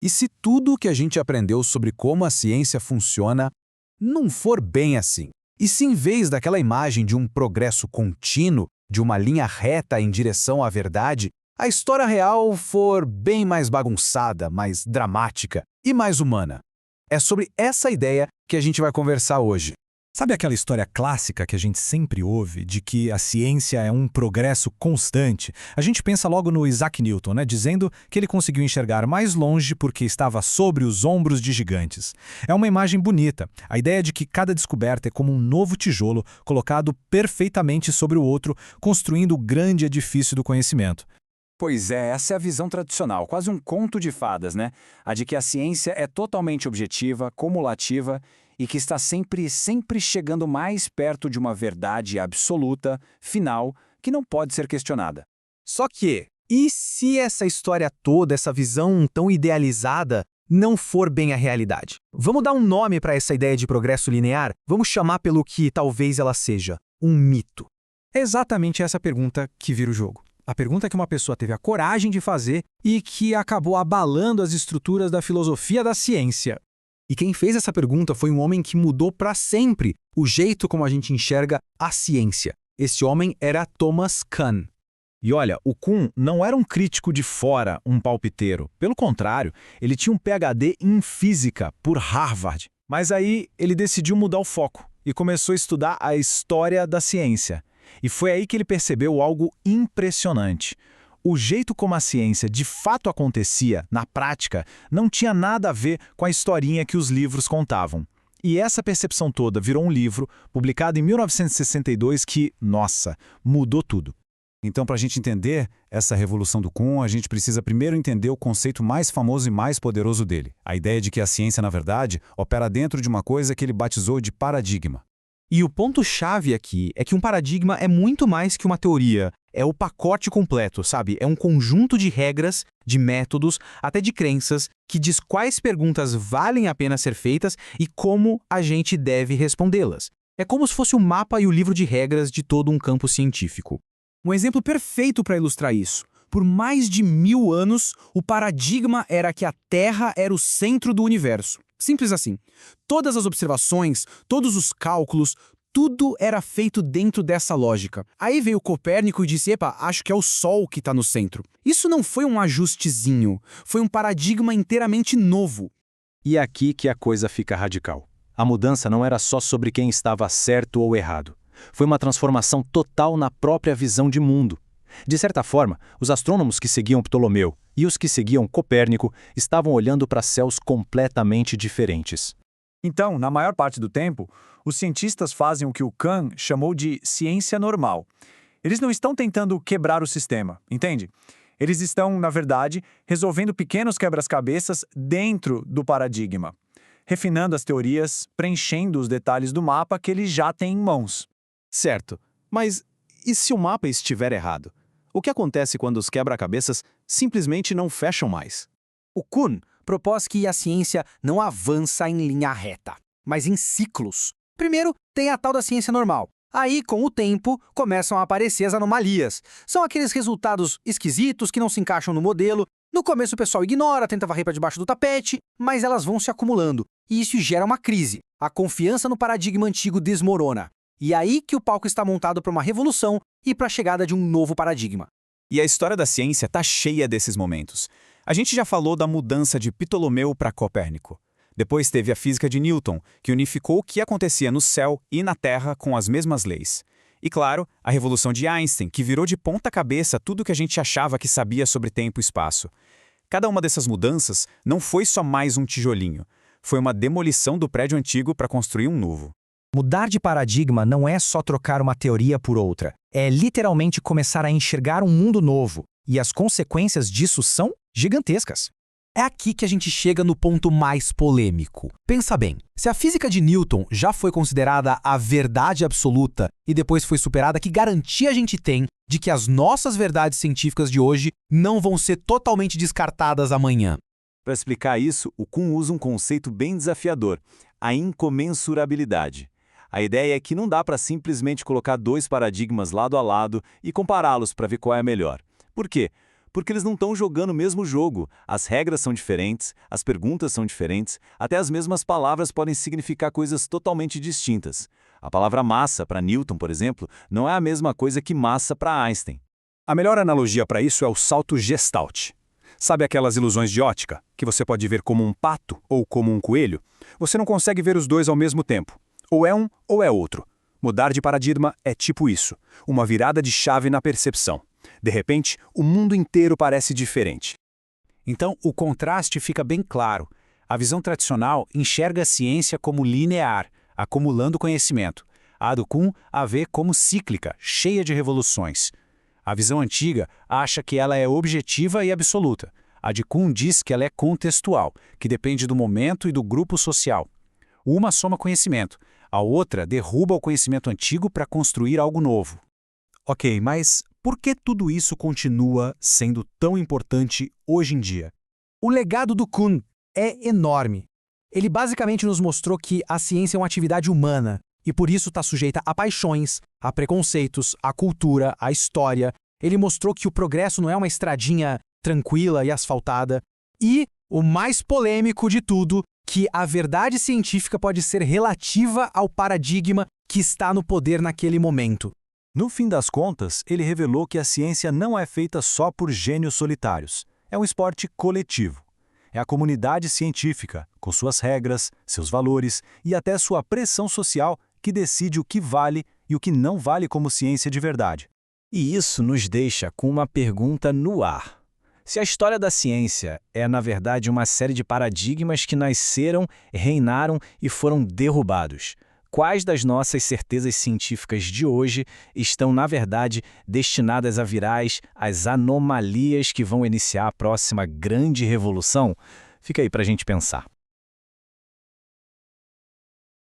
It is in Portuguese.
E se tudo o que a gente aprendeu sobre como a ciência funciona não for bem assim? E se em vez daquela imagem de um progresso contínuo, de uma linha reta em direção à verdade, a história real for bem mais bagunçada, mais dramática e mais humana? É sobre essa ideia que a gente vai conversar hoje. Sabe aquela história clássica que a gente sempre ouve de que a ciência é um progresso constante? A gente pensa logo no Isaac Newton, né, dizendo que ele conseguiu enxergar mais longe porque estava sobre os ombros de gigantes. É uma imagem bonita, a ideia de que cada descoberta é como um novo tijolo colocado perfeitamente sobre o outro, construindo o grande edifício do conhecimento. Pois é, essa é a visão tradicional, quase um conto de fadas, né? A de que a ciência é totalmente objetiva, cumulativa e que está sempre chegando mais perto de uma verdade absoluta, final, que não pode ser questionada. Só que, e se essa história toda, essa visão tão idealizada, não for bem a realidade? Vamos dar um nome para essa ideia de progresso linear? Vamos chamar pelo que talvez ela seja: um mito. É exatamente essa pergunta que vira o jogo. A pergunta que uma pessoa teve a coragem de fazer e que acabou abalando as estruturas da filosofia da ciência. E quem fez essa pergunta foi um homem que mudou para sempre o jeito como a gente enxerga a ciência. Esse homem era Thomas Kuhn. E olha, o Kuhn não era um crítico de fora, um palpiteiro. Pelo contrário, ele tinha um PhD em física por Harvard. Mas aí ele decidiu mudar o foco e começou a estudar a história da ciência. E foi aí que ele percebeu algo impressionante. O jeito como a ciência de fato acontecia, na prática, não tinha nada a ver com a historinha que os livros contavam. E essa percepção toda virou um livro, publicado em 1962, que, nossa, mudou tudo. Então, para a gente entender essa revolução do Kuhn, a gente precisa primeiro entender o conceito mais famoso e mais poderoso dele. A ideia de que a ciência, na verdade, opera dentro de uma coisa que ele batizou de paradigma. E o ponto-chave aqui é que um paradigma é muito mais que uma teoria. É o pacote completo, sabe? É um conjunto de regras, de métodos, até de crenças, que diz quais perguntas valem a pena ser feitas e como a gente deve respondê-las. É como se fosse o mapa e o livro de regras de todo um campo científico. Um exemplo perfeito para ilustrar isso. Por mais de 1000 anos, o paradigma era que a Terra era o centro do universo. Simples assim. Todas as observações, todos os cálculos, tudo era feito dentro dessa lógica. Aí veio Copérnico e disse: epa, acho que é o Sol que está no centro. Isso não foi um ajustezinho, foi um paradigma inteiramente novo. E é aqui que a coisa fica radical. A mudança não era só sobre quem estava certo ou errado. Foi uma transformação total na própria visão de mundo. De certa forma, os astrônomos que seguiam Ptolomeu e os que seguiam Copérnico estavam olhando para céus completamente diferentes. Então, na maior parte do tempo, os cientistas fazem o que o Kuhn chamou de ciência normal. Eles não estão tentando quebrar o sistema, entende? Eles estão, na verdade, resolvendo pequenos quebra-cabeças dentro do paradigma, refinando as teorias, preenchendo os detalhes do mapa que eles já têm em mãos. Certo, mas e se o mapa estiver errado? O que acontece quando os quebra-cabeças simplesmente não fecham mais? O Kuhn propôs que a ciência não avança em linha reta, mas em ciclos. Primeiro, tem a tal da ciência normal. Aí, com o tempo, começam a aparecer as anomalias. São aqueles resultados esquisitos que não se encaixam no modelo. No começo o pessoal ignora, tenta varrer para debaixo do tapete, mas elas vão se acumulando. E isso gera uma crise. A confiança no paradigma antigo desmorona. E aí que o palco está montado para uma revolução e para a chegada de um novo paradigma. E a história da ciência está cheia desses momentos. A gente já falou da mudança de Ptolomeu para Copérnico. Depois teve a física de Newton, que unificou o que acontecia no céu e na Terra com as mesmas leis. E claro, a revolução de Einstein, que virou de ponta cabeça tudo que a gente achava que sabia sobre tempo e espaço. Cada uma dessas mudanças não foi só mais um tijolinho. Foi uma demolição do prédio antigo para construir um novo. Mudar de paradigma não é só trocar uma teoria por outra. É literalmente começar a enxergar um mundo novo. E as consequências disso são gigantescas. É aqui que a gente chega no ponto mais polêmico. Pensa bem, se a física de Newton já foi considerada a verdade absoluta e depois foi superada, que garantia a gente tem de que as nossas verdades científicas de hoje não vão ser totalmente descartadas amanhã? Para explicar isso, o Kuhn usa um conceito bem desafiador: a incomensurabilidade. A ideia é que não dá para simplesmente colocar dois paradigmas lado a lado e compará-los para ver qual é melhor. Por quê? porque eles não estão jogando o mesmo jogo. As regras são diferentes, as perguntas são diferentes, até as mesmas palavras podem significar coisas totalmente distintas. A palavra massa para Newton, por exemplo, não é a mesma coisa que massa para Einstein. A melhor analogia para isso é o salto Gestalt. Sabe aquelas ilusões de ótica, que você pode ver como um pato ou como um coelho? Você não consegue ver os dois ao mesmo tempo. Ou é um ou é outro. Mudar de paradigma é tipo isso, uma virada de chave na percepção. De repente, o mundo inteiro parece diferente. Então, o contraste fica bem claro. A visão tradicional enxerga a ciência como linear, acumulando conhecimento. A do Kuhn a vê como cíclica, cheia de revoluções. A visão antiga acha que ela é objetiva e absoluta. A de Kuhn diz que ela é contextual, que depende do momento e do grupo social. Uma soma conhecimento, a outra derruba o conhecimento antigo para construir algo novo. Ok, mas por que tudo isso continua sendo tão importante hoje em dia? O legado do Kuhn é enorme. Ele basicamente nos mostrou que a ciência é uma atividade humana e por isso está sujeita a paixões, a preconceitos, a cultura, a história. Ele mostrou que o progresso não é uma estradinha tranquila e asfaltada. E, o mais polêmico de tudo, que a verdade científica pode ser relativa ao paradigma que está no poder naquele momento. No fim das contas, ele revelou que a ciência não é feita só por gênios solitários. É um esporte coletivo. É a comunidade científica, com suas regras, seus valores e até sua pressão social, que decide o que vale e o que não vale como ciência de verdade. E isso nos deixa com uma pergunta no ar. Se a história da ciência é, na verdade, uma série de paradigmas que nasceram, reinaram e foram derrubados, quais das nossas certezas científicas de hoje estão, na verdade, destinadas a virar as anomalias que vão iniciar a próxima grande revolução? Fica aí para a gente pensar.